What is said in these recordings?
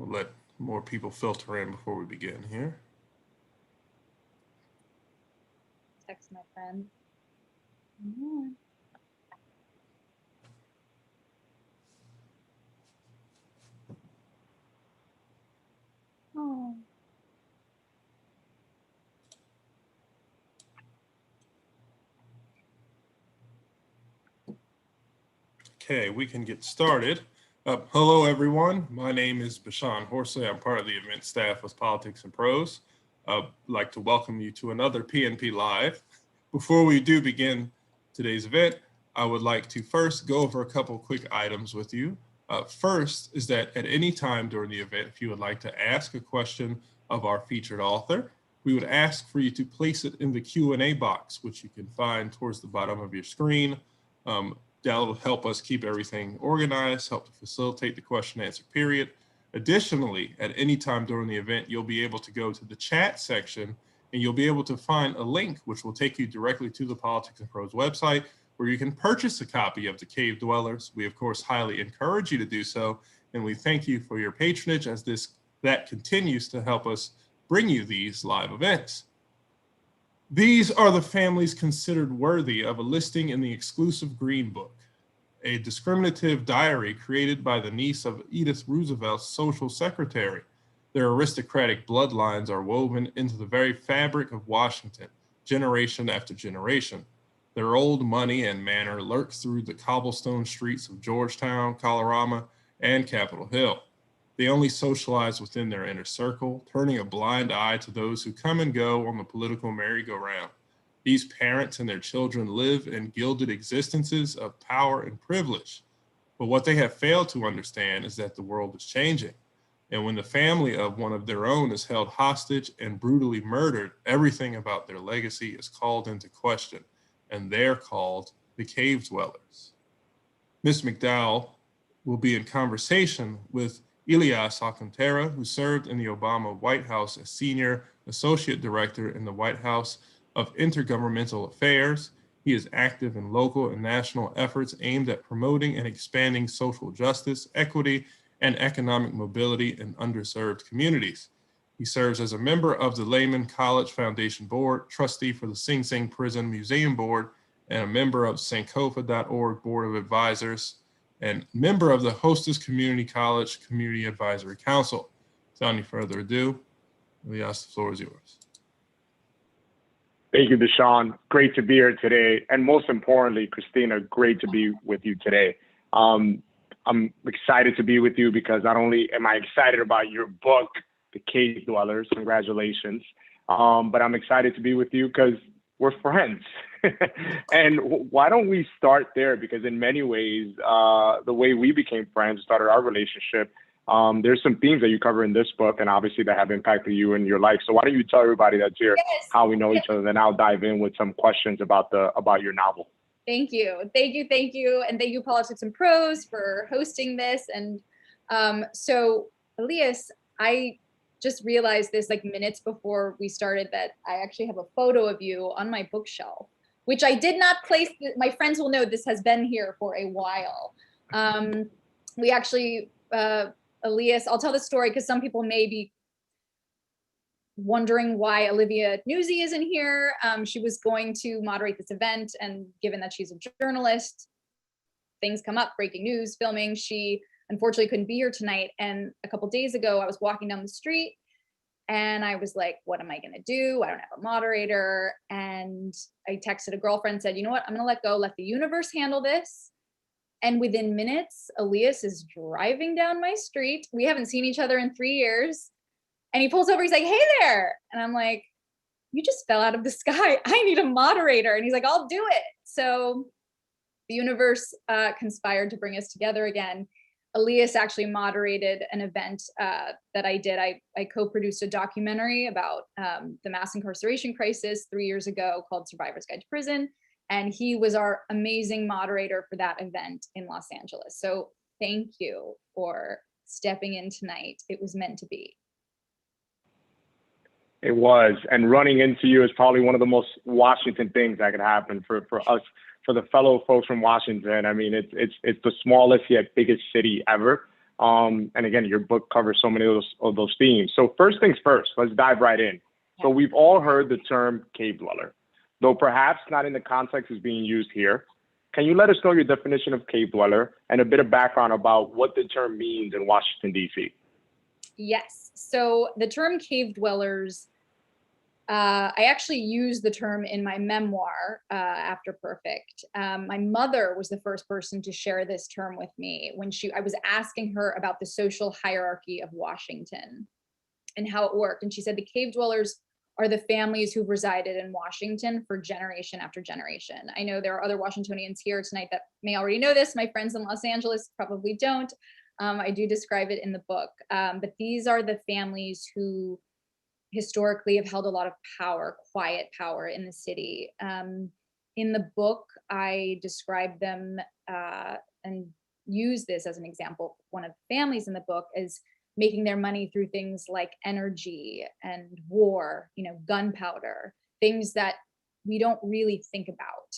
We'll let more people filter in before we begin here. Text my friend. Oh. Okay, we can get started. Hello, everyone. My name is Bashan Horsley. I'm part of the event staff with Politics and Prose. I'd like to welcome you to another PNP Live. Before we do begin today's event, I would like to first go over a couple quick items with you. First is that at any time during the event, if you would like to ask a question of our featured author, we would ask for you to place it in the Q&A box, which you can find towards the bottom of your screen. That'll help us keep everything organized, help to facilitate the question and answer period. Additionally, at any time during the event, you'll be able to go to the chat section and you'll be able to find a link which will take you directly to the Politics and Prose website where you can purchase a copy of The Cave Dwellers. We, of course, highly encourage you to do so, and we thank you for your patronage as that continues to help us bring you these live events. These are the families considered worthy of a listing in the exclusive Green Book, a discriminative diary created by the niece of Edith Roosevelt's social secretary. Their aristocratic bloodlines are woven into the very fabric of Washington, generation after generation. Their old money and manner lurks through the cobblestone streets of Georgetown, Kalorama, and Capitol Hill. They only socialize within their inner circle, turning a blind eye to those who come and go on the political merry-go-round. These parents and their children live in gilded existences of power and privilege. But what they have failed to understand is that the world is changing. And when the family of one of their own is held hostage and brutally murdered, everything about their legacy is called into question, and they're called the Cave Dwellers. Ms. McDowell will be in conversation with Elias Alcantara, who served in the Obama White House as Senior Associate Director in the White House of Intergovernmental Affairs. He is active in local and national efforts aimed at promoting and expanding social justice, equity, and economic mobility in underserved communities. He serves as a member of the Lehman College Foundation Board, trustee for the Sing Sing Prison Museum Board, and a member of Sankofa.org Board of Advisors, and member of the Hostess Community College Community Advisory Council. Without any further ado, Elias, the floor is yours. Thank you, Deshaun. Great to be here today. And most importantly, Christina, great to be with you today. I'm excited to be with you because not only am I excited about your book, The Cave Dwellers, congratulations, but I'm excited to be with you because we're friends. And why don't we start there? Because in many ways, the way we became friends, started our relationship, there's some themes that you cover in this book and obviously that have impacted you in your life. So why don't you tell everybody that's here how we know each other, then I'll dive in with some questions about your novel. Thank you. And thank you, Politics and Prose, for hosting this. And so, Elias, I just realized this like minutes before we started that I actually have a photo of you on my bookshelf, which I did not place. My friends will know this has been here for a while. We actually, Elias, I'll tell the story because some people may be wondering why Olivia Newsy isn't here. She was going to moderate this event, and given that she's a journalist, things come up, breaking news, filming. She unfortunately couldn't be here tonight. And a couple days ago, I was walking down the street and I was like, what am I gonna do? I don't have a moderator. And I texted a girlfriend and said, you know what, I'm gonna let go, let the universe handle this. And within minutes, Elias is driving down my street. We haven't seen each other in 3 years. And he pulls over, he's like, hey there. And I'm like, you just fell out of the sky. I need a moderator. And he's like, I'll do it. So the universe conspired to bring us together again. Elias actually moderated an event that I did. I co-produced a documentary about the mass incarceration crisis 3 years ago called Survivor's Guide to Prison. And he was our amazing moderator for that event in Los Angeles. So thank you for stepping in tonight. It was meant to be. It was, and running into you is probably one of the most Washington things that could happen for us, for the fellow folks from Washington. I mean, it's the smallest yet biggest city ever. And again, your book covers so many of those themes. So first things first, let's dive right in. So we've all heard the term cave dweller, though perhaps not in the context it's being used here. Can you let us know your definition of cave dweller and a bit of background about what the term means in Washington, D.C.? Yes. So the term cave dwellers, I actually used the term in my memoir, After Perfect. My mother was the first person to share this term with me when I was asking her about the social hierarchy of Washington and how it worked. And she said the cave dwellers are the families who've resided in Washington for generation after generation. I know there are other Washingtonians here tonight that may already know this. My friends in Los Angeles probably don't. I do describe it in the book, but these are the families who historically have held a lot of power, quiet power in the city. In the book, I describe them and use this as an example. One of the families in the book is making their money through things like energy and war, gunpowder, things that we don't really think about,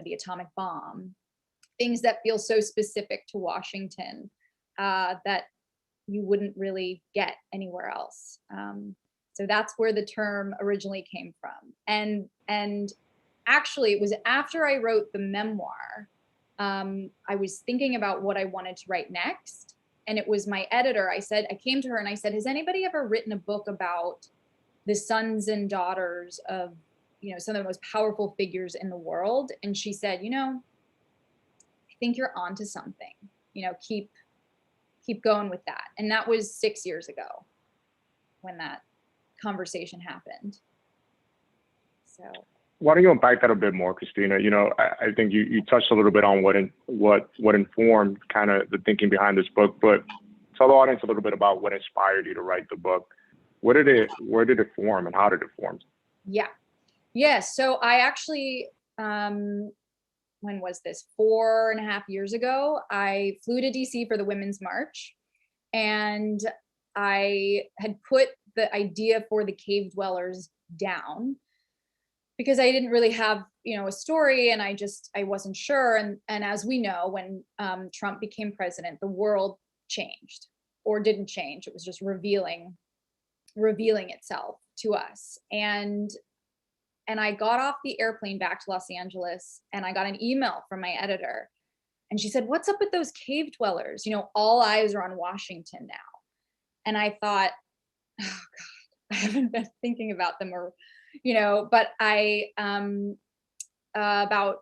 the atomic bomb, things that feel so specific to Washington that you wouldn't really get anywhere else. So that's where the term originally came from. And actually, it was after I wrote the memoir, I was thinking about what I wanted to write next. And it was my editor. I came to her and I said, has anybody ever written a book about the sons and daughters of, some of the most powerful figures in the world? And she said, I think you're onto something, keep going with that. And that was 6 years ago when that conversation happened. So why don't you unpack that a bit more, Christina? I think you touched a little bit on what informed kind of the thinking behind this book, but tell the audience a little bit about what inspired you to write the book. Where did it form and how did it form? Yeah. So I actually, when was this? 4.5 years ago, I flew to DC for the Women's March, and I had put the idea for the cave dwellers down because I didn't really have, a story, and I wasn't sure. And as we know, when Trump became president, the world changed, or didn't change. It was just revealing itself to us. And I got off the airplane back to Los Angeles, and I got an email from my editor, and she said, "What's up with those cave dwellers? All eyes are on Washington now." And I thought, oh God, I haven't been thinking about them, but I, about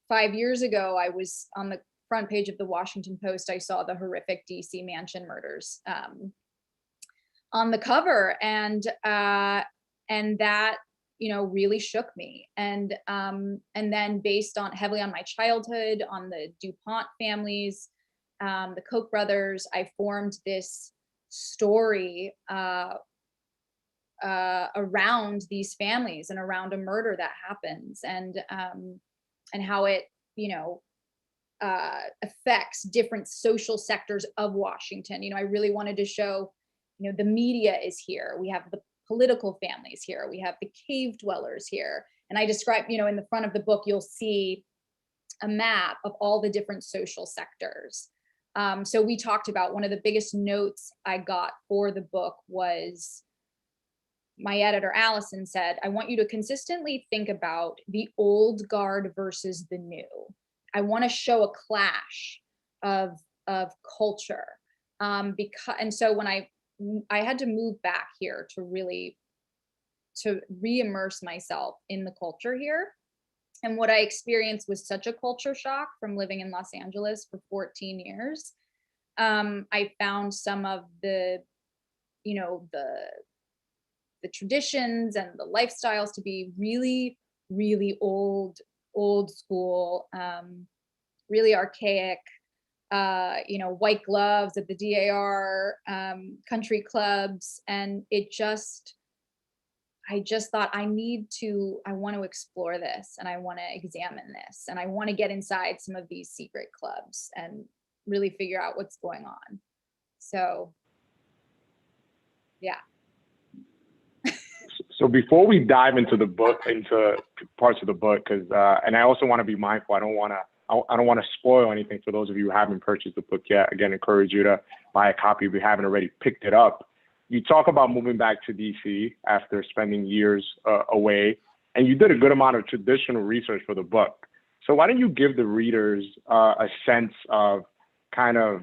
5 years ago, I was on the front page of the Washington Post. I saw the horrific DC mansion murders on the cover, and that, really shook me. And then based heavily on my childhood, on the DuPont families, the Koch brothers, I formed this story around these families and around a murder that happens, and how it affects different social sectors of Washington. I really wanted to show, the media is here, we have the political families here, we have the cave dwellers here, and I describe, in the front of the book you'll see a map of all the different social sectors. So we talked about, one of the biggest notes I got for the book was, my editor, Allison, said, "I want you to consistently think about the old guard versus the new. I want to show a clash of culture." And so when I had to move back here to re-immerse myself in the culture here. And what I experienced was such a culture shock from living in Los Angeles for 14 years. I found some of the traditions and the lifestyles to be really, really old school, really archaic, white gloves at the DAR, country clubs. And I just thought I want to explore this, and I want to examine this, and I want to get inside some of these secret clubs and really figure out what's going on. So, yeah. So before we dive into the book, into parts of the book, because and I also want to be mindful. I don't want to spoil anything for those of you who haven't purchased the book yet. Again, encourage you to buy a copy if you haven't already picked it up. You talk about moving back to DC after spending years away, and you did a good amount of traditional research for the book. So why don't you give the readers a sense of kind of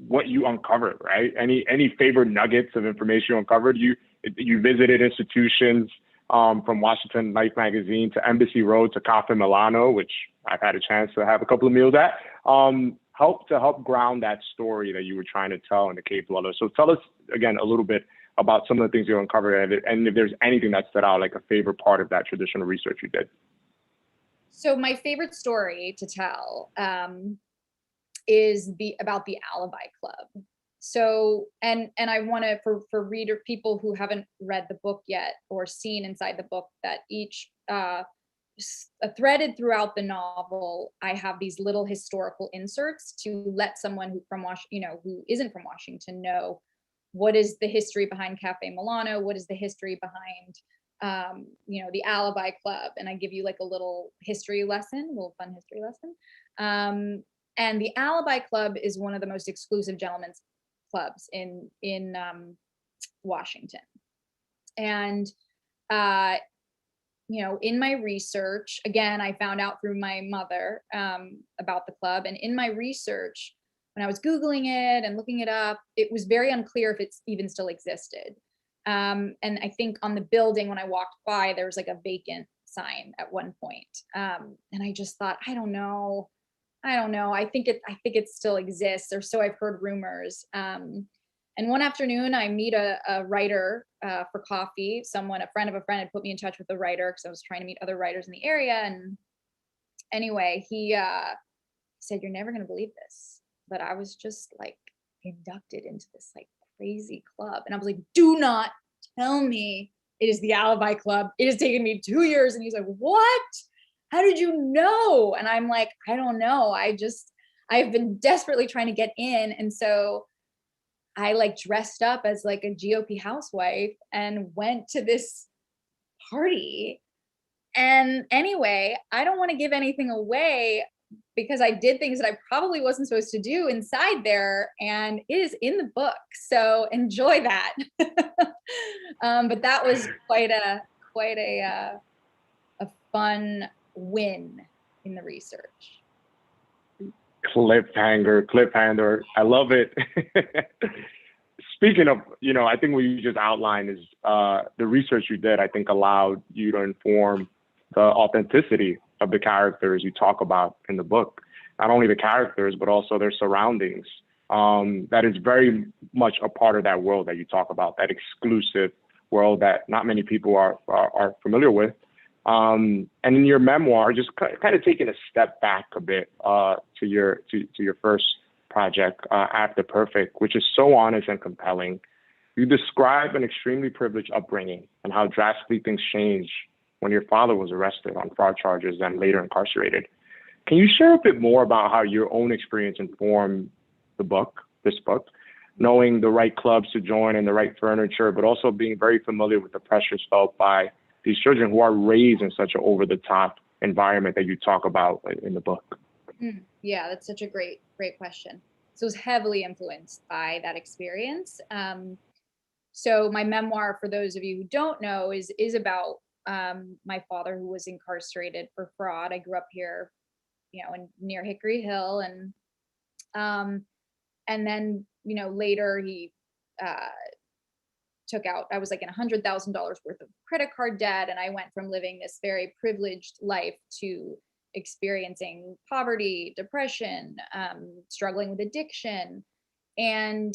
what you uncovered, right? Any favorite nuggets of information you uncovered? You visited institutions from Washington Life magazine to Embassy Road to Cafe Milano, which I've had a chance to have a couple of meals at. Help ground that story that you were trying to tell in the Cave Dweller. So tell us again a little bit about some of the things you uncovered, and if there's anything that stood out, like a favorite part of that traditional research you did. So my favorite story to tell is about the Alibi Club. So, and I want to, for people who haven't read the book yet or seen inside the book, that each threaded throughout the novel, I have these little historical inserts to let someone who isn't from Washington know what is the history behind Cafe Milano, what is the history behind the Alibi Club, and I give you like a little history lesson, a little fun history lesson. And the Alibi Club is one of the most exclusive gentlemen's clubs in Washington. And in my research, again, I found out through my mother about the club, and in my research, when I was Googling it and looking it up, it was very unclear if it even still existed. And I think on the building, when I walked by, there was like a vacant sign at one point. And I just thought, I don't know. I think it still exists, or so I've heard rumors. And one afternoon, I meet a writer for coffee. A friend of a friend had put me in touch with a writer because I was trying to meet other writers in the area. And anyway, he said, "You're never going to believe this, but I was just like inducted into this like crazy club." And I was like, "Do not tell me it is the Alibi Club. It has taken me 2 years." And he's like, "What? How did you know?" And I'm like, "I don't know. I've been desperately trying to get in." And so I like dressed up as like a GOP housewife and went to this party. And anyway, I don't want to give anything away because I did things that I probably wasn't supposed to do inside there, and it is in the book. So enjoy that. But that was quite a fun win in the research. Cliffhanger. I love it. Speaking of, I think what you just outlined is the research you did, I think, allowed you to inform the authenticity of the characters you talk about in the book. Not only the characters, but also their surroundings. That is very much a part of that world that you talk about, that exclusive world that not many people are familiar with. And in your memoir, just kind of taking a step back a bit to your first project, After Perfect, which is so honest and compelling. You describe an extremely privileged upbringing and how drastically things changed when your father was arrested on fraud charges and later incarcerated. Can you share a bit more about how your own experience informed this book, knowing the right clubs to join and the right furniture, but also being very familiar with the pressures felt by these children who are raised in such an over-the-top environment that you talk about in the book? Yeah, that's such a great question. So I was heavily influenced by that experience. So my memoir, for those of you who don't know, is about my father, who was incarcerated for fraud. I grew up here, near Hickory Hill, and then later he took out, I was like in $100,000 worth of credit card debt. And I went from living this very privileged life to experiencing poverty, depression, struggling with addiction. And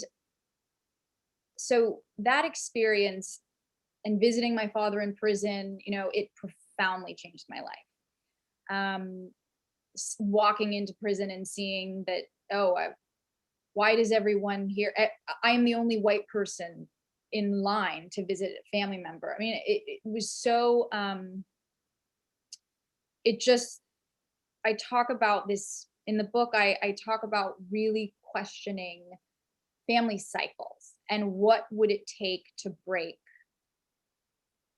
so that experience and visiting my father in prison, it profoundly changed my life. Walking into prison and seeing that, why does everyone here, I'm the only white person in line to visit a family member. I mean, it was so, I talk about this in the book. I talk about really questioning family cycles and what would it take to break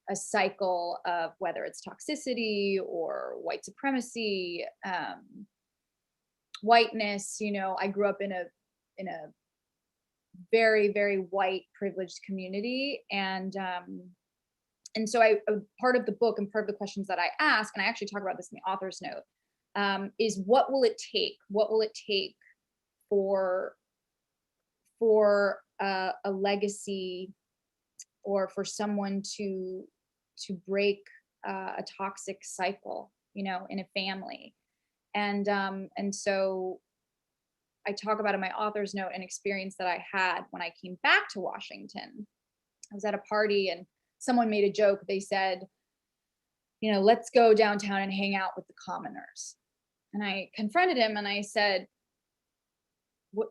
a cycle of whether it's toxicity or white supremacy, whiteness. I grew up in a very, very white privileged community. And so I part of the book and part of the questions that I ask, and I actually talk about this in the author's note, is what will it take? What will it take for a legacy, or for someone to break a toxic cycle, you know, in a family? And so I talk about in my author's note an experience that I had when I came back to Washington. I was at a party and someone made a joke. They said, you know, let's go downtown and hang out with the commoners. And I confronted him and I said, what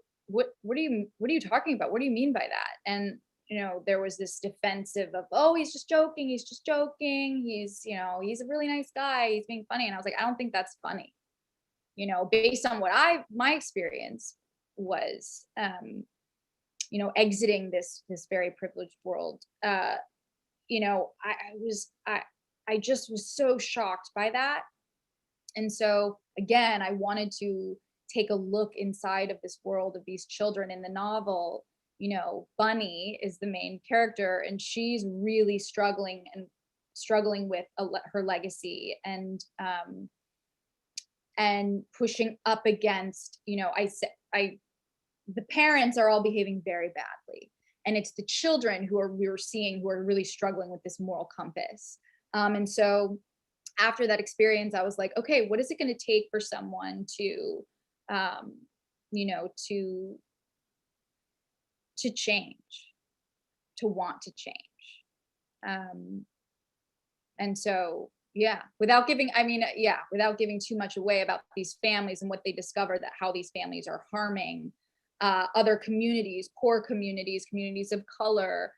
are you talking about? What do you mean by that? And, you know, there was this defensive of, oh, he's just joking. He's just joking. He's, you know, he's a really nice guy. He's being funny. And I was like, I don't think that's funny. You know, based on what my experience was, you know, exiting this very privileged world, you know, I just was so shocked by that. And so again, I wanted to take a look inside of this world of these children. In the novel, you know, Bunny is the main character, and she's really struggling with her legacy, and pushing up against, you know, the parents are all behaving very badly, and it's the children we're seeing who are really struggling with this moral compass. And so after that experience, I was like, okay, what is it going to take for someone to, you know, to change, to want to change. And so, yeah, without giving too much away about these families and what they discover, that how these families are harming other communities, poor communities, communities of color,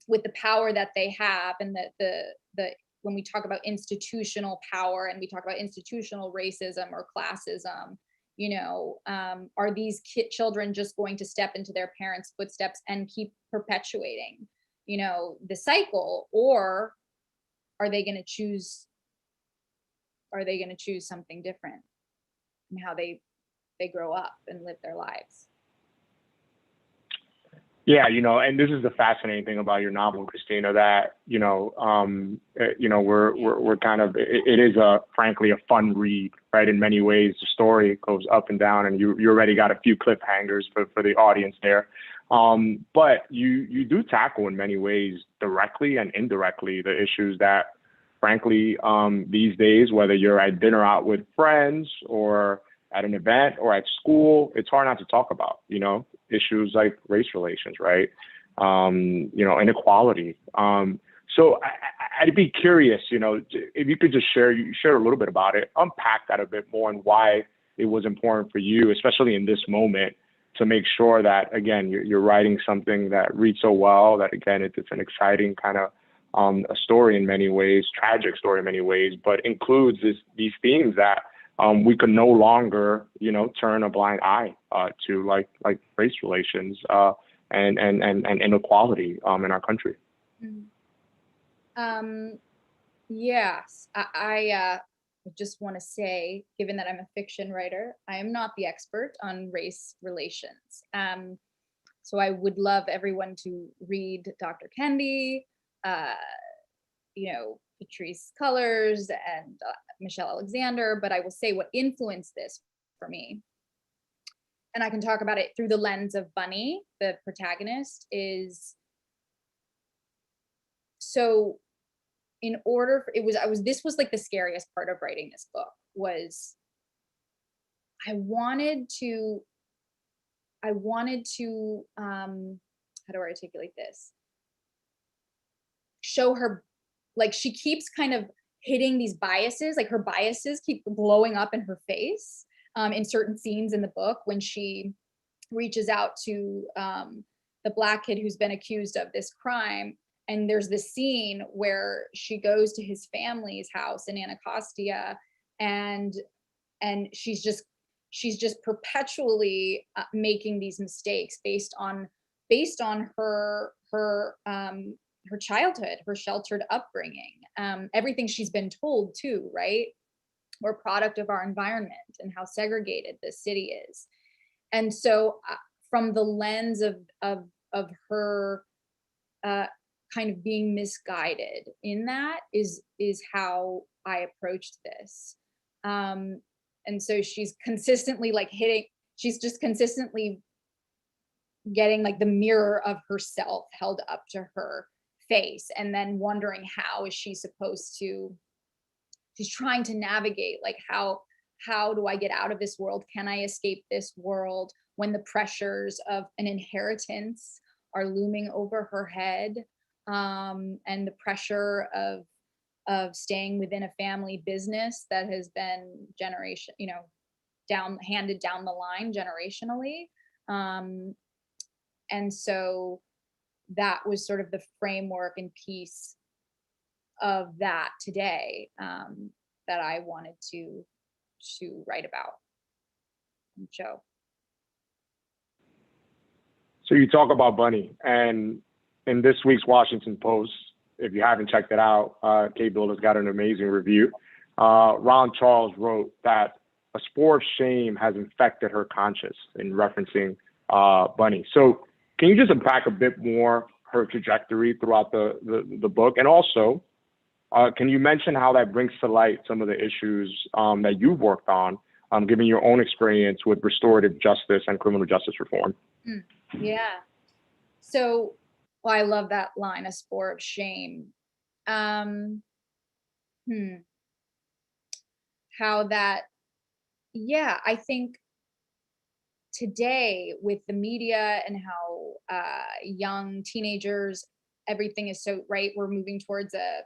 with the power that they have, and the when we talk about institutional power and we talk about institutional racism or classism, you know, are these children just going to step into their parents' footsteps and keep perpetuating, you know, the cycle, or are they going to choose something different in how they grow up and live their lives? Yeah, you know, and this is the fascinating thing about your novel, Christina, that, you know, we're kind of, it is frankly a fun read, right? In many ways, the story goes up and down, and you already got a few cliffhangers for the audience there. But you do tackle in many ways, directly and indirectly, the issues that, frankly, these days, whether you're at dinner out with friends or at an event or at school, it's hard not to talk about, you know, issues like race relations, right? You know, inequality. So I'd be curious, you know, if you could just share a little bit about it, unpack that a bit more, and why it was important for you, especially in this moment, to make sure that, again, you're writing something that reads so well, that, again, it's an exciting kind of a story in many ways, tragic story in many ways, but includes these themes that we could no longer, you know, turn a blind eye to, like race relations and inequality in our country. Yes, I just want to say, given that I'm a fiction writer, I am not the expert on race relations. So I would love everyone to read Dr. Kendi, you know, Patrice Cullors and Michelle Alexander, but I will say what influenced this for me, and I can talk about it through the lens of Bunny, the protagonist, is so in order for, this was like the scariest part of writing this book, was I wanted to how do I articulate this? Show her, like, she keeps kind of hitting these biases, like her biases keep blowing up in her face in certain scenes in the book, when she reaches out to the Black kid who's been accused of this crime. And there's this scene where she goes to his family's house in Anacostia, and she's just perpetually making these mistakes based on her childhood, her sheltered upbringing, everything she's been told too, right? We're a product of our environment and how segregated this city is. And so from the lens of her kind of being misguided in that is how I approached this. And so she's consistently like she's just consistently getting like the mirror of herself held up to her face, and then wondering how is she supposed to, she's trying to navigate like how do I get out of this world? Can I escape this world when the pressures of an inheritance are looming over her head, and the pressure of staying within a family business that has been handed down the line generationally. And so that was sort of the framework and piece of that today, that I wanted to write about and show. So you talk about Bunny, and in this week's Washington Post, if you haven't checked it out, Kate Bill has got an amazing review. Ron Charles wrote that a spore of shame has infected her conscience in referencing Bunny. So can you just unpack a bit more her trajectory throughout the book? And also, can you mention how that brings to light some of the issues that you've worked on, given your own experience with restorative justice and criminal justice reform? Yeah. So, well, I love that line, a spore of shame. How that, yeah, I think today with the media and how young teenagers, everything is so, right, we're moving towards a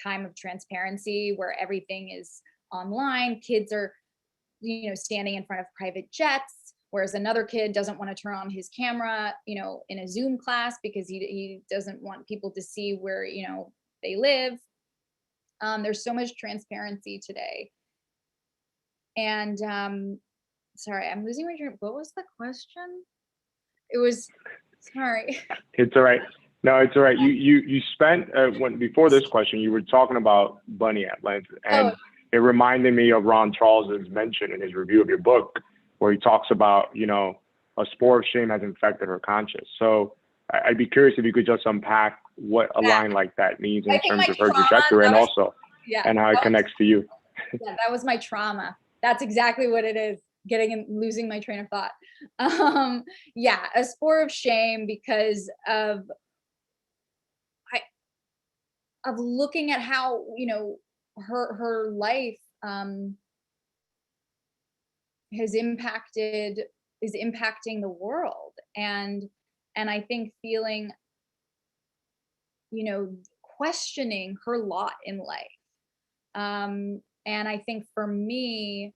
time of transparency where everything is online. Kids are, standing in front of private jets, whereas another kid doesn't want to turn on his camera, in a Zoom class because he doesn't want people to see where, they live. There's so much transparency today. And sorry, I'm losing my train. What was the question? It was, sorry. It's all right. No, it's all right. You spent before this question, you were talking about Bunny at length, and it reminded me of Ron Charles's mention in his review of your book, where he talks about, a spore of shame has infected her conscience. So I'd be curious if you could just unpack what a line like that means in terms of her trajectory, and also, and how it connects to you. Yeah, that was my trauma. That's exactly what it is. Getting and losing my train of thought. Yeah, a spore of shame because of looking at how, her life is impacting the world, and I think feeling, questioning her lot in life. And I think for me,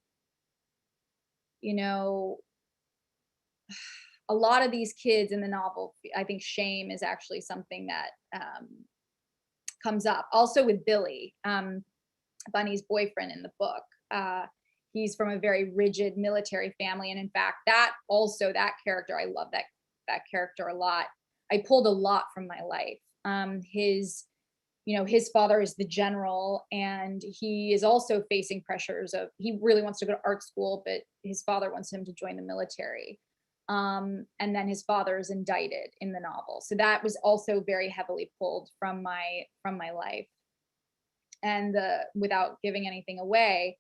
a lot of these kids in the novel, I think shame is actually something that comes up. Also with Billy, Bunny's boyfriend in the book. He's from a very rigid military family. And in fact, that character, I love that character a lot. I pulled a lot from my life. His father is the general, and he is also facing pressures of, he really wants to go to art school, but his father wants him to join the military. And then his father is indicted in the novel. So that was also very heavily pulled from my life. And without giving anything away,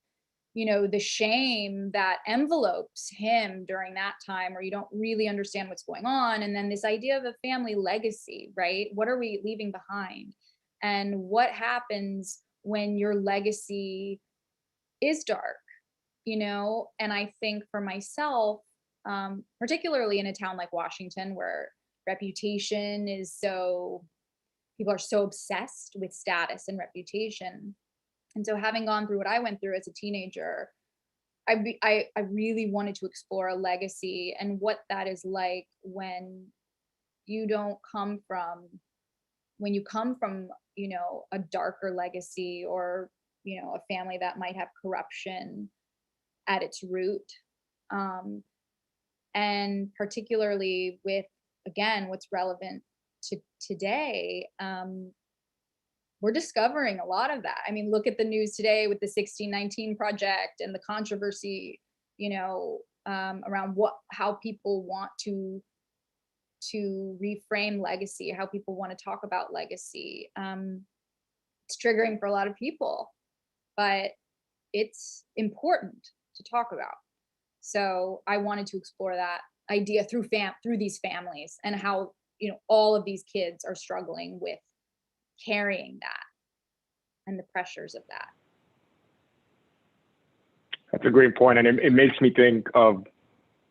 the shame that envelopes him during that time where you don't really understand what's going on. And then this idea of a family legacy, right? What are we leaving behind? And what happens when your legacy is dark, And I think for myself, particularly in a town like Washington, where reputation is people are so obsessed with status and reputation. And so having gone through what I went through as a teenager, I really wanted to explore a legacy and what that is like when you come from a darker legacy, or a family that might have corruption at its root, and particularly with, again, what's relevant to today, we're discovering a lot of that. I mean, look at the news today with the 1619 project and the controversy, around how people want to reframe legacy, how people want to talk about legacy. It's triggering for a lot of people, but it's important to talk about. So I wanted to explore that idea through these families, and how, you know, all of these kids are struggling with carrying that and the pressures of that. That's a great point, and it makes me think of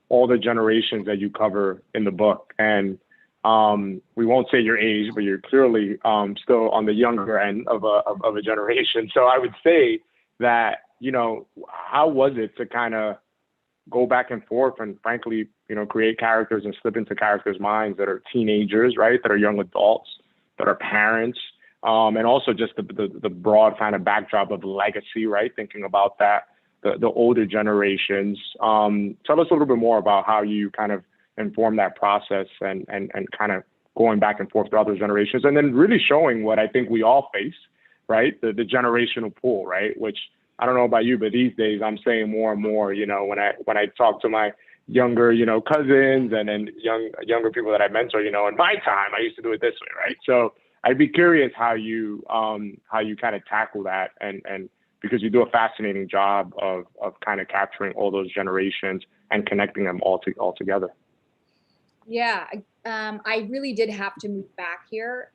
all the generations that you cover in the book. And we won't say your age, but you're clearly still on the younger end of a generation. So I would say that, you know, how was it to kind of go back and forth and, frankly, you know, create characters and slip into characters' minds that are teenagers, right, that are young adults, that are parents, and also just the broad kind of backdrop of legacy, right, thinking about that, the older generations. Tell us a little bit more about how you kind of inform that process and kind of going back and forth to other generations, and then really showing what I think we all face, right, the generational pool, right, which I don't know about you, but these days I'm saying more and more, you know, when I talk to my younger, you know, cousins and then younger people that I mentor, you know, in my time, I used to do it this way, right? So I'd be curious how you kind of tackle that, and because you do a fascinating job of kind of capturing all those generations and connecting them all together. Yeah, I really did have to move back here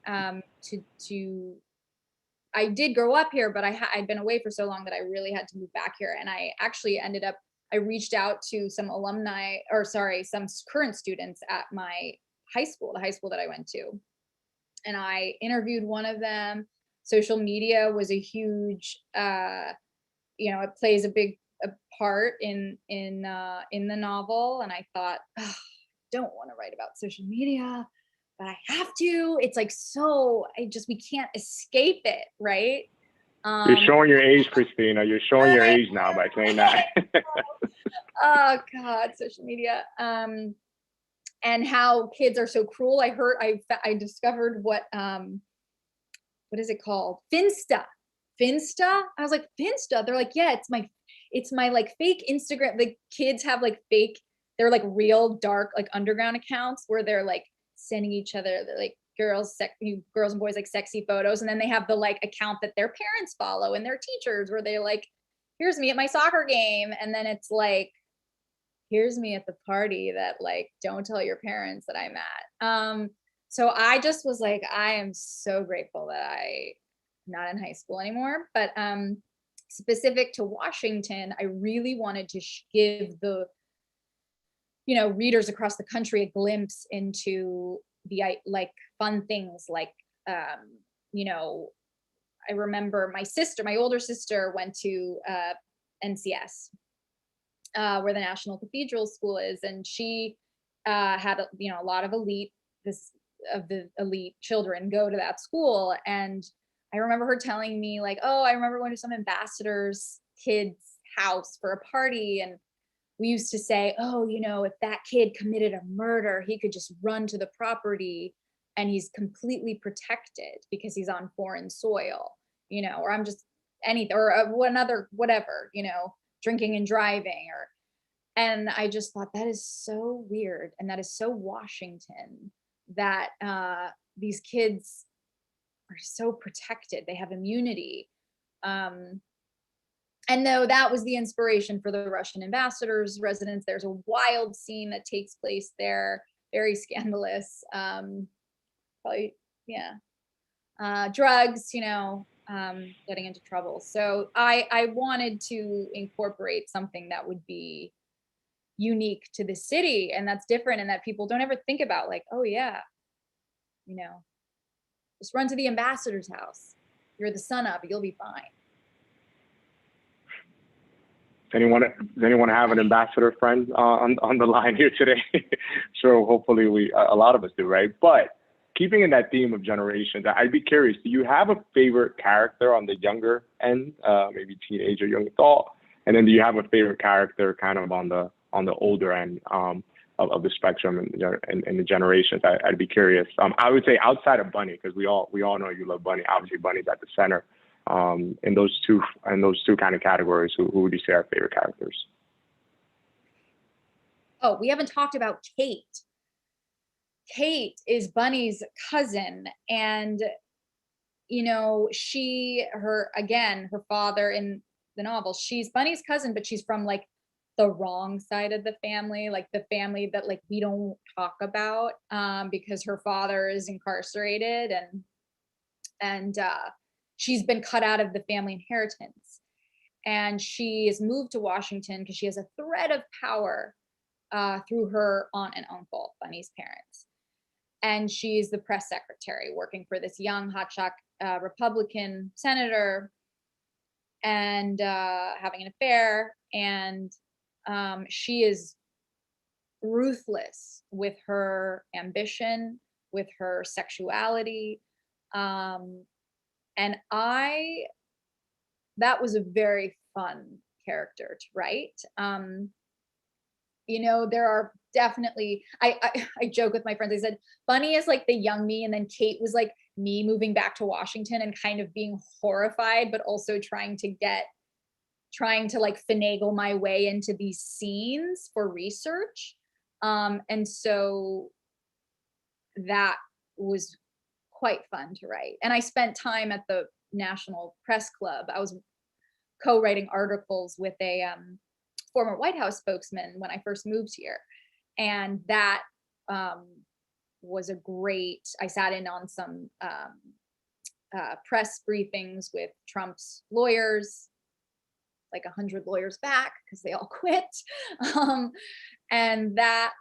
I did grow up here, but I'd been away for so long that I really had to move back here. And I actually I reached out to some some current students at my high school, the high school that I went to. And I interviewed one of them. Social media was a huge, you know, it plays a big part in the novel. And I thought, oh, I don't want to write about social media, but I have to. It's like, we can't escape it, right? You're showing your age, Christina. You're showing your age now by saying that. Oh God, social media. And how kids are so cruel. I discovered what is it called? Finsta. I was like, Finsta? They're like, yeah, it's my like fake Instagram. Like kids have like fake, they're like real dark, like underground accounts where they're like sending each other like girls and boys like sexy photos, and then they have the like account that their parents follow and their teachers where they like, here's me at my soccer game, and then it's like, here's me at the party that like, don't tell your parents that I'm at. So I just was like, I am so grateful that I'm not in high school anymore. But specific to Washington, I really wanted to give the, you know, readers across the country a glimpse into the like fun things like, you know, I remember my older sister went to NCS, where the National Cathedral School is, and she had, you know, a lot of the elite children go to that school. And I remember her telling me like, oh, I remember going to some ambassador's kid's house for a party, and we used to say, oh, you know, if that kid committed a murder, he could just run to the property and he's completely protected because he's on foreign soil, you know, or I'm just whatever, you know, drinking and driving, and I just thought that is so weird. And that is so Washington that these kids are so protected. They have immunity. And though that was the inspiration for the Russian ambassador's residence, there's a wild scene that takes place there, very scandalous. Probably, yeah. Drugs, you know, getting into trouble. So I wanted to incorporate something that would be unique to the city and that's different and that people don't ever think about, like, oh yeah, you know, just run to the ambassador's house. You're the son of, you'll be fine. Does anyone have an ambassador friend on the line here today? So hopefully a lot of us do, right? But keeping in that theme of generations, I'd be curious, do you have a favorite character on the younger end, maybe teenager, young adult? And then do you have a favorite character kind of on the older end of the spectrum and the generations? I'd be curious. I would say outside of Bunny, because we all know you love Bunny. Obviously, Bunny's at the center. In those two kind of categories, who would you say are favorite characters? Oh, we haven't talked about Kate. Kate is Bunny's cousin, and you know, her father in the novel, she's Bunny's cousin, but she's from like the wrong side of the family, like the family that like we don't talk about, because her father is incarcerated, and she's been cut out of the family inheritance, and she is moved to Washington because she has a thread of power through her aunt and uncle, Bunny's parents. And she's the press secretary working for this young hotshot Republican senator, and having an affair. And she is ruthless with her ambition, with her sexuality. And that was a very fun character to write. You know, there are definitely, I joke with my friends, I said, Bunny is like the young me, and then Kate was like me moving back to Washington and kind of being horrified, but also trying to like finagle my way into these scenes for research. And so that was quite fun to write. And I spent time at the National Press Club. I was co-writing articles with a former White House spokesman when I first moved here. And that was I sat in on some press briefings with Trump's lawyers, like 100 lawyers back, because they all quit. And that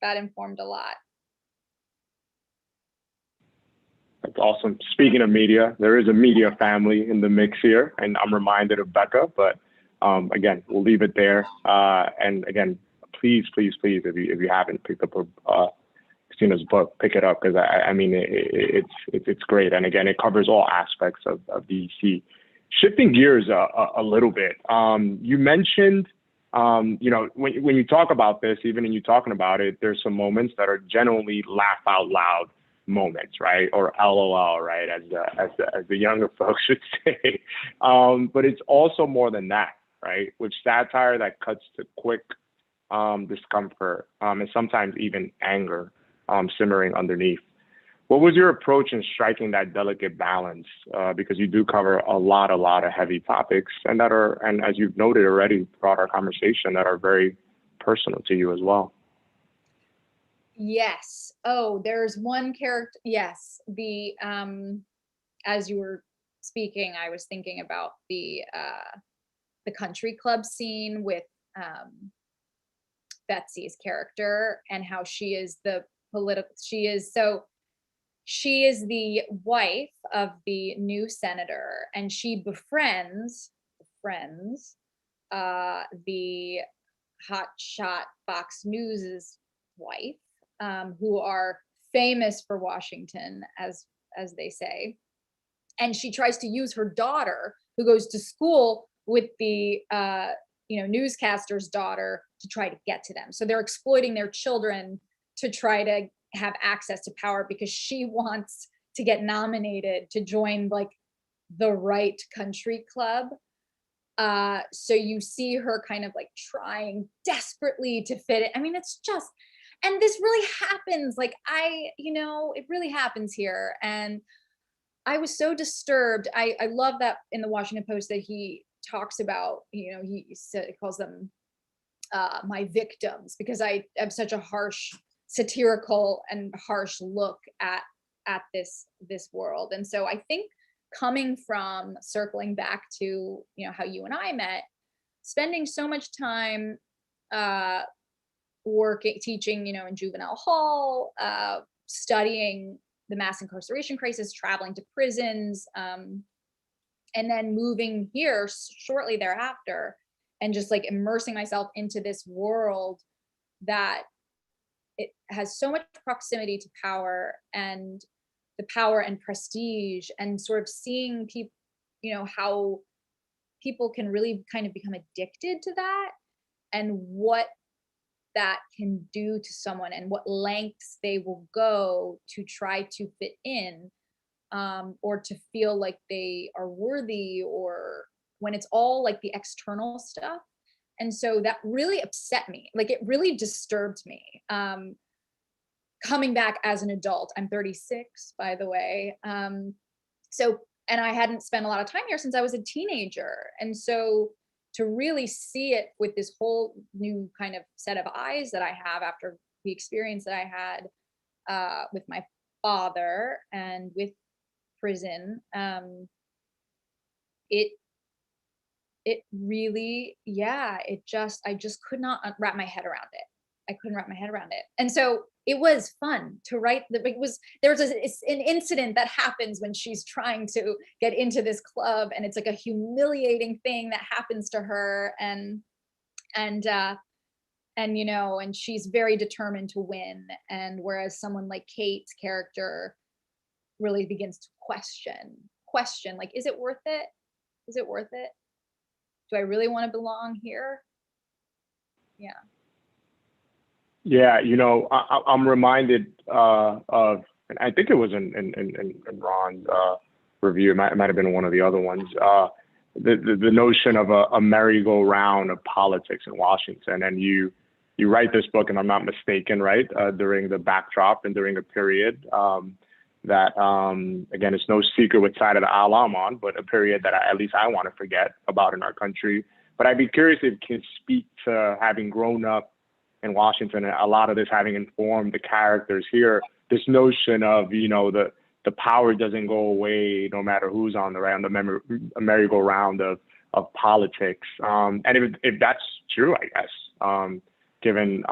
informed a lot. That's awesome. Speaking of media, there is a media family in the mix here, and I'm reminded of Becca, but again, we'll leave it there. And again, please, if you haven't picked up Christina's book, pick it up, because I mean, it's great. And again, it covers all aspects of DC. Shifting gears a little bit, you mentioned, you know, when you talk about this, even in you talking about it, there's some moments that are genuinely laugh out loud moments, right? Or LOL, right? As the younger folks would say. But it's also more than that, right? With satire that cuts to quick discomfort, and sometimes even anger simmering underneath. What was your approach in striking that delicate balance? Because you do cover a lot of heavy topics, and as you've noted already throughout our conversation, that are very personal to you as well. Yes. Oh, there's one character. Yes. As you were speaking, I was thinking about the country club scene with Betsy's character, and how she is she is the wife of the new senator, and she befriends the hotshot Fox News's wife, who are famous for Washington, as they say. And she tries to use her daughter, who goes to school with the newscaster's daughter, to try to get to them. So they're exploiting their children to try to have access to power, because she wants to get nominated to join like the right country club. So you see her kind of like trying desperately to fit it. I mean, it's just, and this really happens. Like it really happens here. And I was so disturbed. I love that in the Washington Post that he talks about, he calls them my victims, because I have such a satirical and harsh look at this world. And so I think, coming from, circling back to how you and I met, spending so much time teaching in juvenile hall, studying the mass incarceration crisis, traveling to prisons, and then moving here shortly thereafter, and just like immersing myself into this world that it has so much proximity to power, and the power and prestige, and sort of seeing people, how people can really kind of become addicted to that, and what that can do to someone, and what lengths they will go to try to fit in, or to feel like they are worthy, or when it's all like the external stuff And so that really upset me. Like it really disturbed me. Coming back as an adult, I'm 36, by the way. And I hadn't spent a lot of time here since I was a teenager. And so to really see it with this whole new kind of set of eyes that I have after the experience that I had with my father and with prison, it really, yeah, I just could not wrap my head around it. I couldn't wrap my head around it. And so it was fun to write. There's an incident that happens when she's trying to get into this club, and it's like a humiliating thing that happens to her, and you know, and she's very determined to win. And whereas someone like Kate's character really begins to question, like, is it worth it? Is it worth it? Do I really want to belong here? Yeah. Yeah, you know, I'm reminded of, and I think it was in Ron's review. It might have been one of the other ones. The notion of a merry-go-round of politics in Washington, and you write this book, and I'm not mistaken, right? During the backdrop and during a period that, again, it's no secret which side of the aisle I'm on, but a period that at least I want to forget about in our country. But I'd be curious if you can speak to having grown up in Washington, and a lot of this having informed the characters here, this notion of, you know, the power doesn't go away no matter who's on the merry-go-round of politics. And if that's true, I guess, given,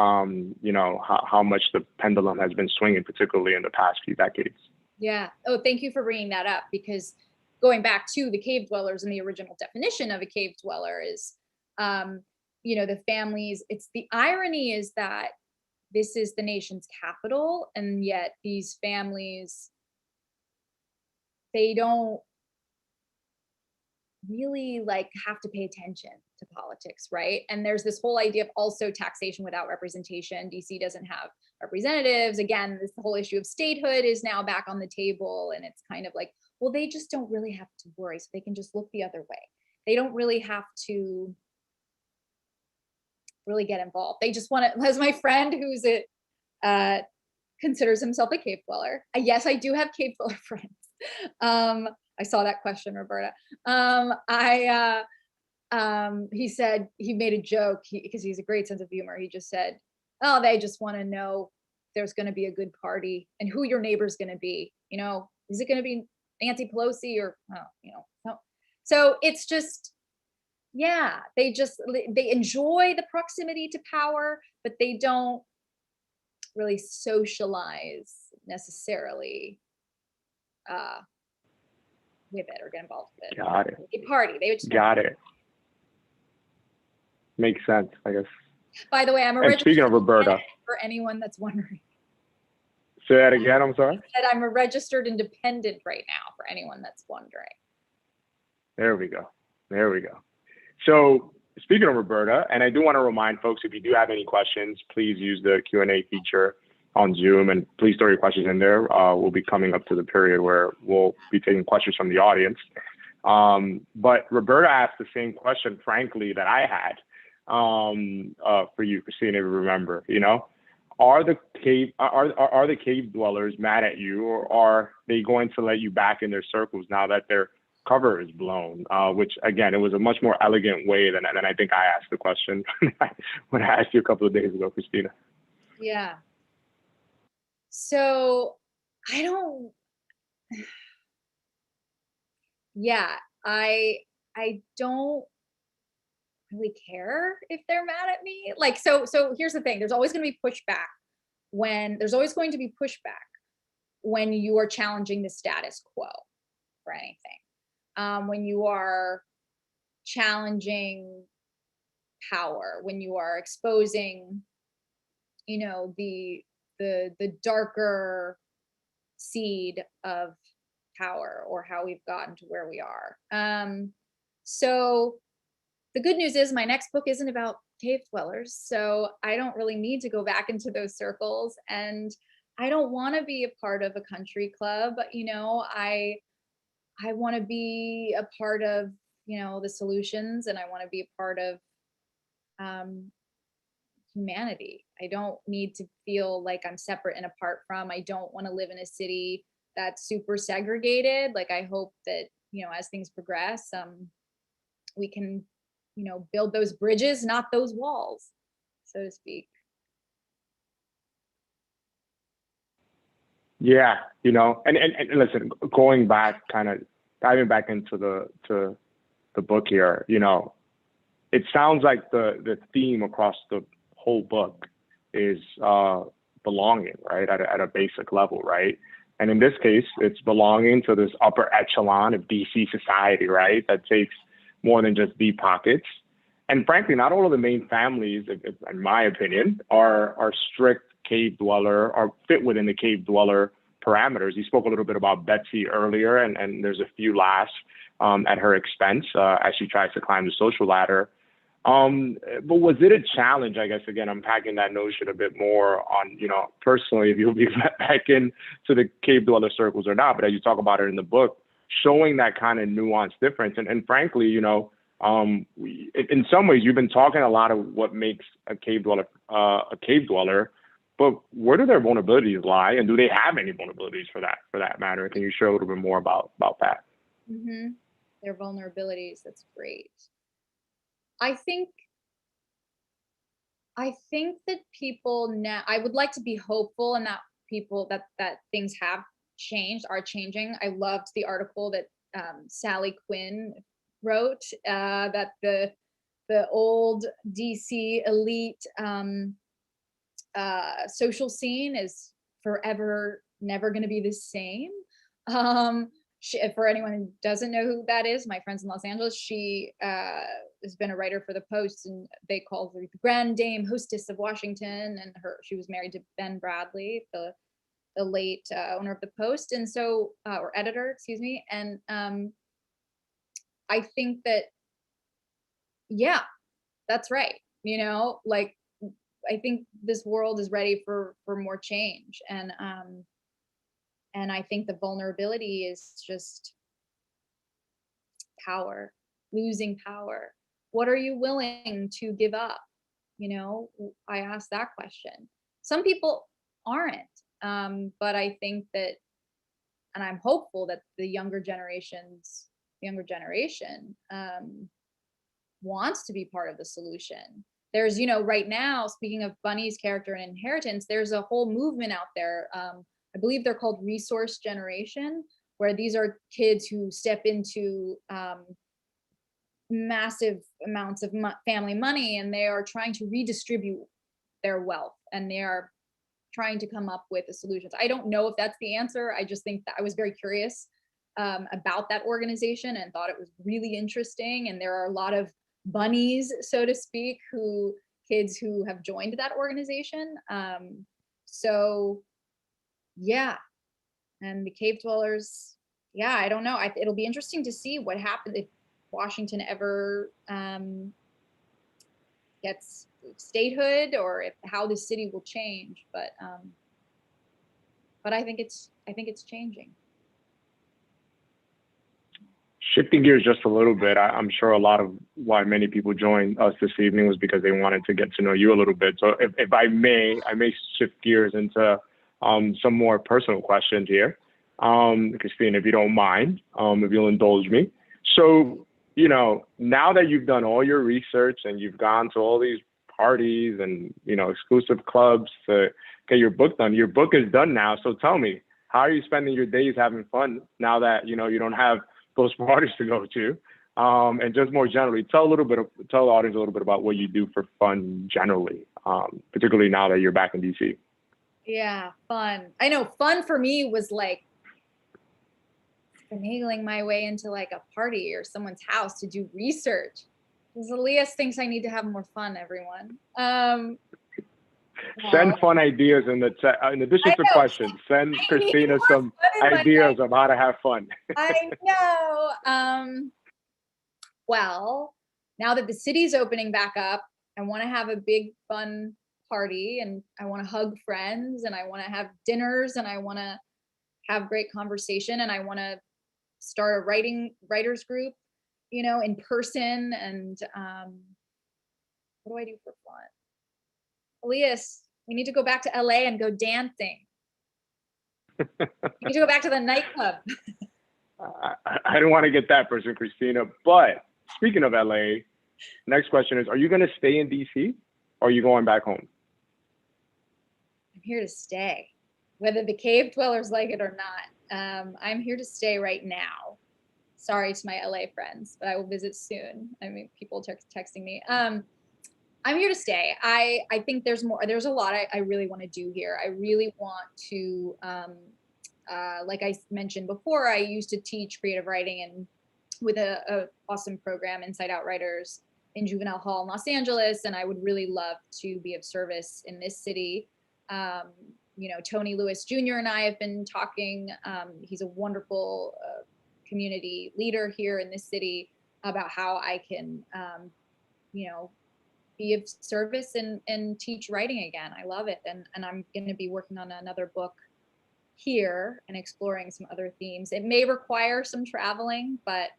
you know, how much the pendulum has been swinging, particularly in the past few decades. Yeah. Oh, thank you for bringing that up, because going back to the cave dwellers and the original definition of a cave dweller is, you know, the families, it's the irony is that this is the nation's capital, and yet these families, they don't really like have to pay attention to politics, right? And there's this whole idea of also taxation without representation. DC doesn't have representatives. Again, this whole issue of statehood is now back on the table, and it's kind of like, well, they just don't really have to worry, so they can just look the other way. They don't really have to really get involved. They just want to, as my friend who's considers himself a cave dweller. Yes, I do have cave dweller friends. I saw that question, Roberta. He said, he made a joke because he's a great sense of humor. He just said, oh, they just want to know if there's going to be a good party and who your neighbor's going to be. You know, is it going to be Nancy Pelosi or, you know, no. So it's just, yeah, they enjoy the proximity to power, but they don't really socialize necessarily with it or get involved with it. Got it. A party. They would just got it. Makes sense, I guess. By the way, I'm a registered speaking of Roberta, for anyone that's wondering. Say that again, I'm sorry? I'm a registered independent right now for anyone that's wondering. There we go. There we go. So speaking of Roberta, and I do want to remind folks, if you do have any questions, please use the Q&A feature on Zoom, and please throw your questions in there. We'll be coming up to the period where we'll be taking questions from the audience. But Roberta asked the same question, frankly, that I had for you, Christina, if you remember. You know, are the cave dwellers mad at you, or are they going to let you back in their circles now that their cover is blown? Which, again, it was a much more elegant way than I think I asked the question when I asked you a couple of days ago, Christina. Yeah. So I don't. Yeah, I don't really care if they're mad at me. Like, so here's the thing. There's always going to be pushback when you are challenging the status quo for anything. When you are challenging power, when you are exposing, you know, the darker seed of power, or how we've gotten to where we are. So the good news is my next book isn't about cave dwellers, so I don't really need to go back into those circles, and I don't want to be a part of a country club. You know, I want to be a part of, you know, the solutions, and I want to be a part of humanity. I don't need to feel like I'm separate and apart from. I don't want to live in a city that's super segregated. Like, I hope that, as things progress, we can, build those bridges, not those walls, so to speak. Yeah, and listen, going back, kind of diving back into the book here, it sounds like the theme across the whole book is belonging, right? At a basic level, right? And in this case, it's belonging to this upper echelon of DC society, right? That takes more than just deep pockets. And frankly, not all of the main families, in my opinion, are strict cave dweller or fit within the cave dweller parameters. You spoke a little bit about Betsy earlier, and there's a few laughs at her expense as she tries to climb the social ladder. But was it a challenge, I guess, again, unpacking that notion a bit more on, personally, if you'll be let back into the cave dweller circles or not, but as you talk about it in the book, showing that kind of nuanced difference. And frankly, in some ways, you've been talking a lot of what makes a cave dweller, but where do their vulnerabilities lie? And do they have any vulnerabilities for that matter? Can you share a little bit more about that? Mm-hmm. Their vulnerabilities, that's great. I think that people now, I would like to be hopeful, and that people that things are changing. I loved the article that Sally Quinn wrote, that the old DC elite social scene is forever never going to be the same. For anyone who doesn't know who that is, my friends in Los Angeles, she has been a writer for the Post, and they call her the Grand Dame, hostess of Washington. And she was married to Ben Bradley, the late owner of the Post, and so or editor, excuse me. And I think that, yeah, that's right. Like, I think this world is ready for more change, and I think the vulnerability is just power, losing power. What are you willing to give up? I asked that question. Some people aren't, but I think that, and I'm hopeful that the younger generation wants to be part of the solution. There's, right now, speaking of Bunny's character in Inheritance, there's a whole movement out there. I believe they're called resource generation, where these are kids who step into massive amounts of family money, and they are trying to redistribute their wealth, and they are trying to come up with the solutions. I don't know if that's the answer. I just think that I was very curious about that organization and thought it was really interesting. And there are a lot of bunnies, so to speak, kids who have joined that organization. So yeah, and the cave dwellers, yeah, I don't know. It'll be interesting to see what happens if Washington ever gets statehood, or how the city will change. But I think it's changing. Shifting gears just a little bit, I'm sure a lot of why many people joined us this evening was because they wanted to get to know you a little bit. So if I may shift gears into some more personal questions here. Christina, if you don't mind, if you'll indulge me. So, now that you've done all your research and you've gone to all these parties and, exclusive clubs to get your book done, your book is done now. So tell me, how are you spending your days having fun now that, you don't have those parties to go to? And just more generally, tell the audience a little bit about what you do for fun generally, particularly now that you're back in DC. Yeah, fun. I know fun for me was like finagling my way into like a party or someone's house to do research. Because Elias thinks I need to have more fun, everyone. Send fun ideas in addition to questions. Send Christina some ideas of how to have fun. I know. Well, now that the city's opening back up, I want to have a big fun party, and I want to hug friends, and I want to have dinners, and I want to have great conversation, and I want to start a writers group, in person. And What do I do for fun? Elias, we need to go back to LA and go dancing. You need to go back to the nightclub. I don't want to get that person, Christina. But speaking of LA, next question is, are you going to stay in DC or are you going back home? I'm here to stay, whether the cave dwellers like it or not. I'm here to stay right now. Sorry to my LA friends, but I will visit soon. I mean, people texting me. I'm here to stay. I think there's a lot I really want to do here. I really want to, like I mentioned before, I used to teach creative writing and with a awesome program, Inside Out Writers, in Juvenile Hall in Los Angeles. And I would really love to be of service in this city. You know, Tony Lewis Jr. and I have been talking. He's a wonderful community leader here in this city about how I can, you know, be of service and teach writing again. I love it. And I'm going to be working on another book here and exploring some other themes. It may require some traveling, but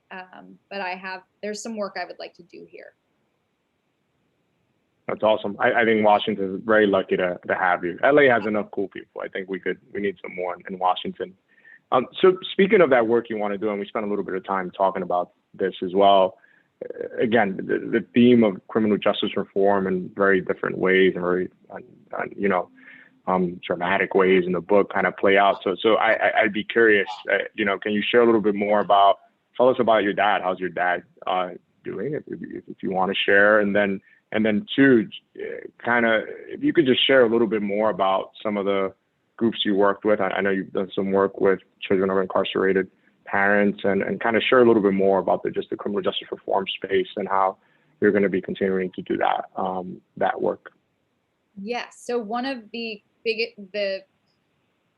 there's some work I would like to do here. That's awesome. I think Washington is very lucky to have you. LA has enough cool people. I think we need some more in Washington. So speaking of that work you want to do, and we spent a little bit of time talking about this as well. Again, the theme of criminal justice reform in very different ways and very, you know, dramatic ways in the book kind of play out. So I'd be curious, you know, can you share a little bit more tell us about your dad? How's your dad doing, if you want to share? And then two, kind of, if you could just share a little bit more about some of the groups you worked with. I know you've done some work with children of incarcerated parents, and kind of share a little bit more about the criminal justice reform space and how you're going to be continuing to do that work. Yes. So one of the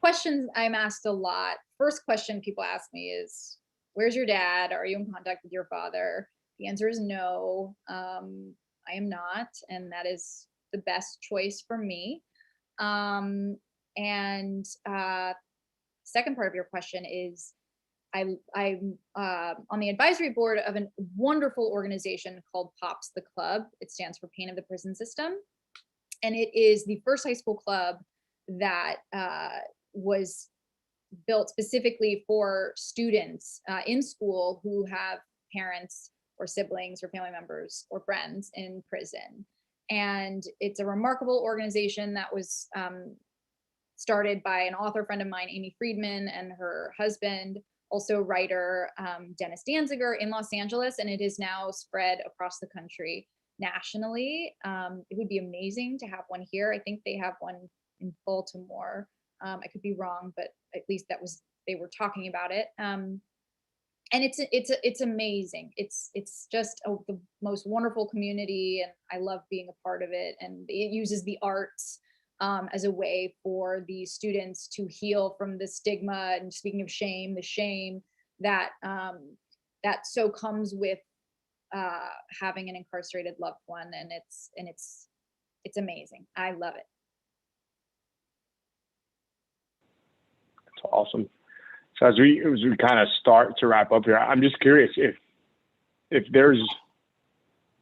questions I'm asked a lot, first question people ask me is, where's your dad? Are you in contact with your father? The answer is no, I am not. And that is the best choice for me. Second part of your question is, I'm on the advisory board of a wonderful organization called POPS the Club. It stands for Pain of the Prison System. And it is the first high school club that was built specifically for students in school who have parents or siblings or family members or friends in prison. And it's a remarkable organization that was started by an author friend of mine, Amy Friedman, and her husband, also writer Dennis Danziger, in Los Angeles, and it is now spread across the country nationally. It would be amazing to have one here. I think they have one in Baltimore. I could be wrong, but at least they were talking about it. And it's amazing. It's just the most wonderful community, and I love being a part of it. And it uses the arts as a way for the students to heal from the stigma. And speaking of shame, the shame that so comes with having an incarcerated loved one, and it's amazing. I love it. That's awesome. So as we kind of start to wrap up here, I'm just curious if there's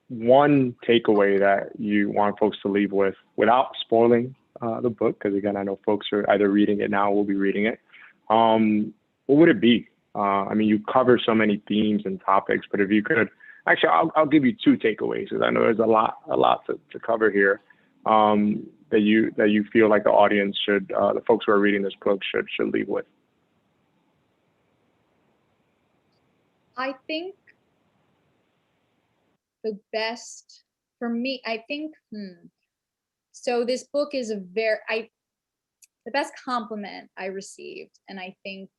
one takeaway that you want folks to leave with without spoiling the book, because again, I know folks are either reading it now or will be reading it. What would it be? I mean, you cover so many themes and topics, but if you could, actually, I'll give you two takeaways, because I know there's a lot to cover here, that you feel like the audience should, the folks who are reading this book should leave with. I think the best for me, so this book is the best compliment I received, and I think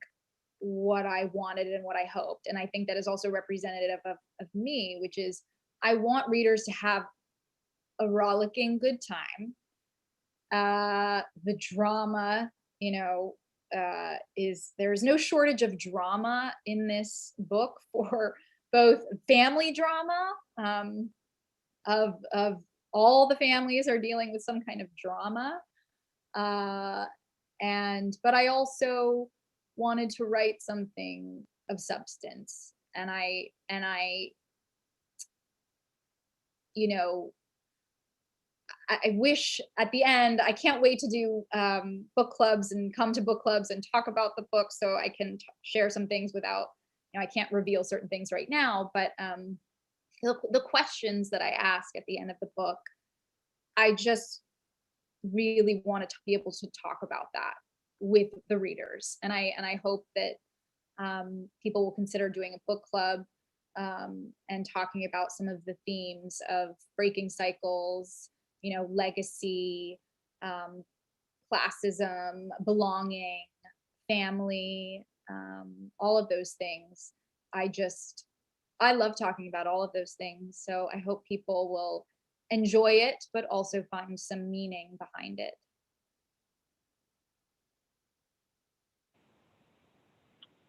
what I wanted and what I hoped, and I think that is also representative of me, which is I want readers to have a rollicking good time. The drama, there is no shortage of drama in this book, for both family drama, of all the families are dealing with some kind of drama, but I also wanted to write something of substance, and I I wish at the end, I can't wait to do book clubs and come to book clubs and talk about the book so I can share some things without, I can't reveal certain things right now, but the questions that I ask at the end of the book, I just really want to be able to talk about that with the readers. And I hope that people will consider doing a book club and talking about some of the themes of breaking cycles, legacy, classism, belonging, family, all of those things. I love talking about all of those things. So I hope people will enjoy it, but also find some meaning behind it.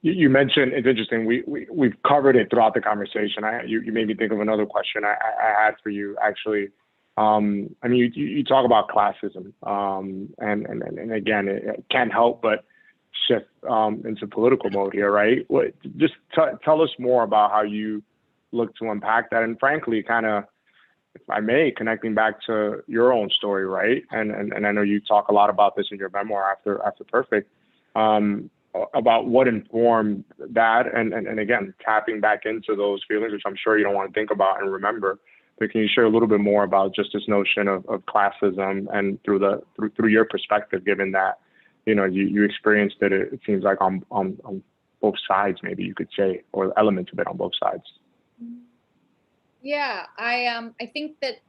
You mentioned, it's interesting, we've covered it throughout the conversation. You made me think of another question I had for you, actually. I mean, you talk about classism, and again, it can't help but shift into political mode here, right? Just tell us more about how you look to unpack that, and frankly, kind of, if I may, connecting back to your own story, right? And I know you talk a lot about this in your memoir, After Perfect, about what informed that, and again, tapping back into those feelings, which I'm sure you don't want to think about and remember. But can you share a little bit more about just this notion of classism, and through your perspective, given that you experienced it, it seems like on both sides, maybe you could say, or elements of it on both sides. Yeah, I think that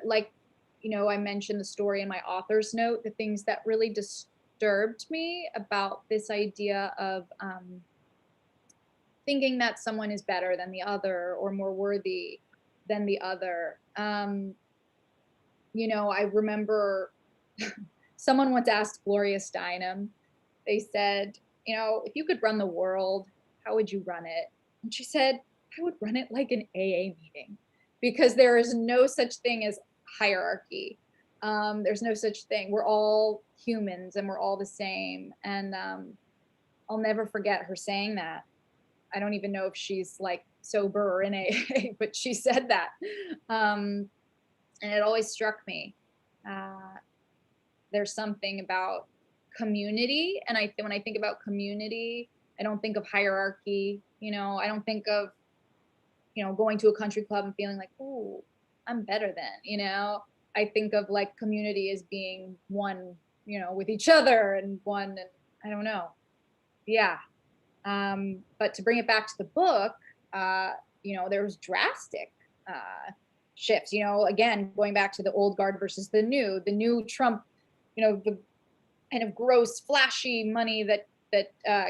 I mentioned the story in my author's note, the things that really disturbed me about this idea of thinking that someone is better than the other or more worthy than the other. I remember someone once asked Gloria Steinem, they said, if you could run the world, how would you run it? And she said, I would run it like an AA meeting, because there is no such thing as hierarchy. There's no such thing. We're all humans and we're all the same. And I'll never forget her saying that. I don't even know if she's like sober or in AA, but she said that. And it always struck me. There's something about community. And when I think about community, I don't think of hierarchy. I don't think of, going to a country club and feeling like, ooh, I'm better than, I think of like community as being one, with each other and one, and I don't know. Yeah. But to bring it back to the book, there was drastic shifts, again, going back to the old guard versus the new Trump, the kind of gross, flashy money that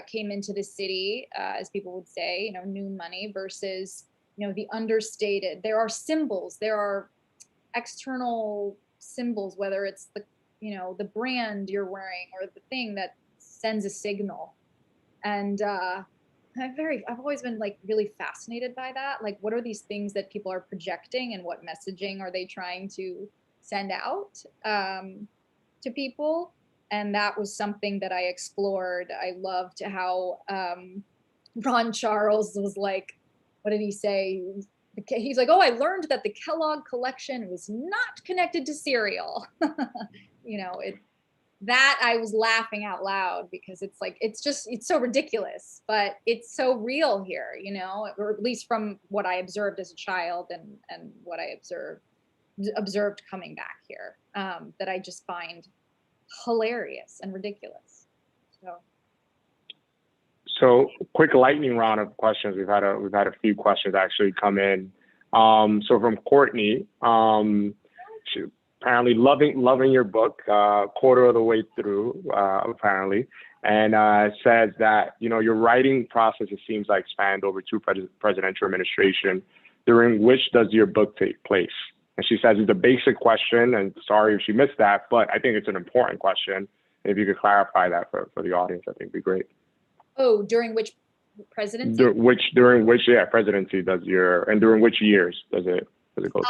came into the city, as people would say, new money versus, the understated. There are symbols, there are external symbols, whether it's the brand you're wearing or the thing that sends a signal. And I've always been like really fascinated by that. Like, what are these things that people are projecting and what messaging are they trying to send out to people? And that was something that I explored. I loved how Ron Charles was like, what did he say? He's like, oh, I learned that the Kellogg collection was not connected to cereal. That I was laughing out loud, because it's like, it's so ridiculous, but it's so real here, or at least from what I observed as a child and what I observed coming back here, that I just find hilarious and ridiculous. So quick lightning round of questions. We've had a few questions actually come in. So from Courtney, she apparently loving your book, quarter of the way through, apparently, and says that your writing process, it seems like, spanned over two presidential administration. During which does your book take place? And she says it's a basic question, and sorry if she missed that, but I think it's an important question. If you could clarify that for the audience, I think it'd be great. Oh, during which presidency? During which presidency during which years does it go through?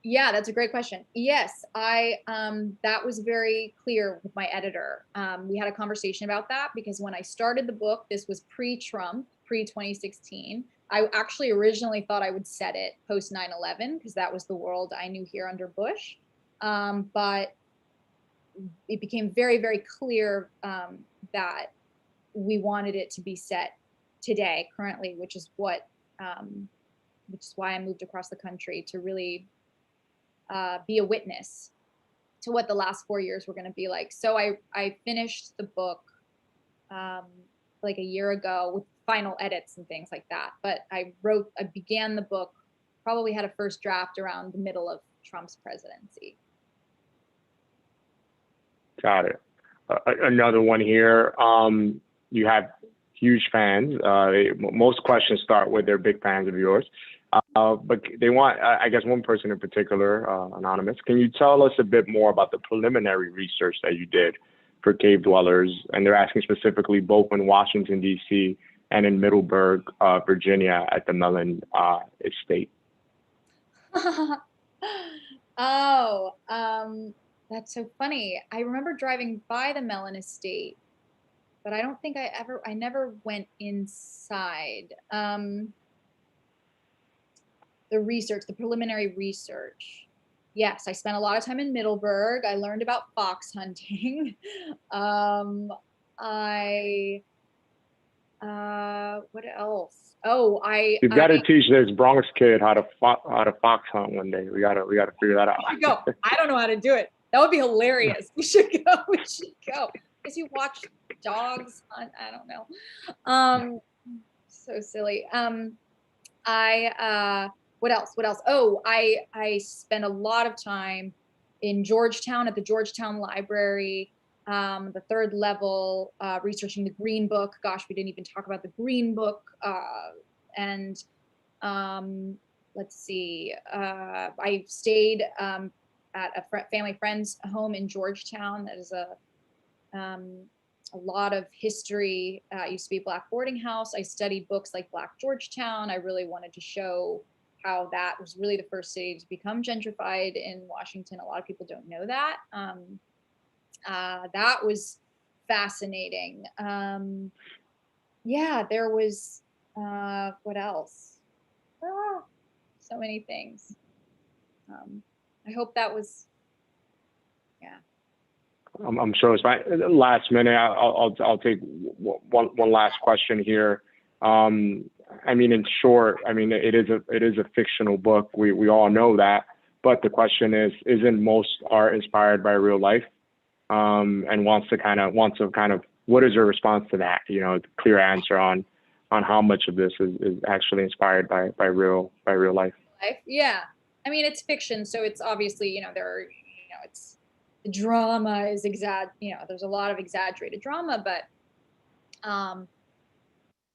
Yeah, that's a great question. Yes, that was very clear with my editor. We had a conversation about that, because when I started the book, this was pre-Trump, pre-2016. I actually originally thought I would set it post 9/11, because that was the world I knew here under Bush. But it became very, very clear that we wanted it to be set today, currently, which is why I moved across the country to really be a witness to what the last 4 years were going to be like. So I finished the book like a year ago with final edits and things like that. But I began the book, probably had a first draft around the middle of Trump's presidency. Got it. Another one here. You have huge fans. Most questions start with they're big fans of yours. But they want, I guess, one person in particular, anonymous. Can you tell us a bit more about the preliminary research that you did for cave dwellers? And they're asking specifically both in Washington, D.C. and in Middleburg, Virginia at the Mellon estate. Oh, that's so funny. I remember driving by the Mellon estate, but I don't think I never went inside. The preliminary research. Yes, I spent a lot of time in Middleburg. I learned about fox hunting. What else? Oh, You've got to teach this Bronx kid how to fox hunt one day. We gotta figure that out. Go. I don't know how to do it. That would be hilarious. We should go. We should go. Because you watch dogs hunt. I don't know. So silly. What else? Oh, I spent a lot of time in Georgetown at the Georgetown Library, the third level, researching the Green Book. Gosh, we didn't even talk about the Green Book. Let's see. I stayed at a family friend's home in Georgetown. That is a lot of history. It used to be a Black boarding house. I studied books like Black Georgetown. I really wanted to show how that was really the first city to become gentrified in Washington. A lot of people don't know that. That was fascinating. Yeah, there was, what else? So many things. I hope that was, yeah. I'm sure it's fine. Last minute, I'll take one last question here. I mean, in short, I mean, it is a fictional book. We all know that. But the question is, isn't most art inspired by real life? And wants to kind of, what is your response to that? You know, clear answer on how much of this is actually inspired by real life. Yeah. I mean, it's fiction, so it's obviously, it's the drama is there's a lot of exaggerated drama, but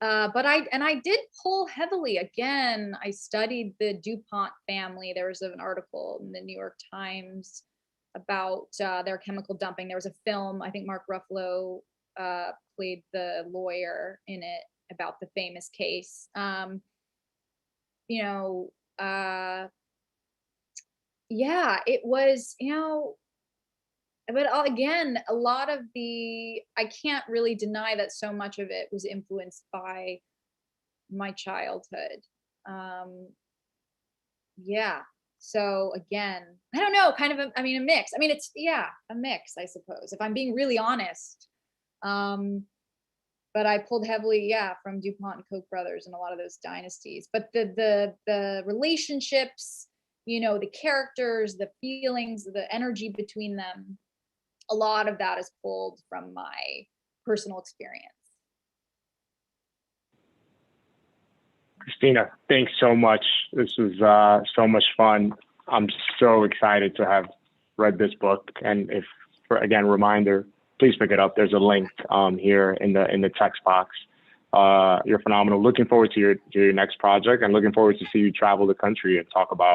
I did pull heavily. Again, I studied the DuPont family. There was an article in the New York Times about their chemical dumping. There was a film, I think Mark Ruffalo played the lawyer in it about the famous case. Yeah, it was, but again, a lot of I can't really deny that so much of it was influenced by my childhood. Yeah. So again, I don't know, kind of a mix. I mean, it's, yeah, a mix, I suppose, if I'm being really honest. But I pulled heavily, from DuPont and Koch brothers and a lot of those dynasties. But the relationships, the characters, the feelings, the energy between them, a lot of that is pulled from my personal experience. Christina, thanks so much. This was so much fun. I'm so excited to have read this book. And again, reminder, please pick it up. There's a link here in the text box. You're phenomenal. Looking forward to your next project and looking forward to see you travel the country and talk about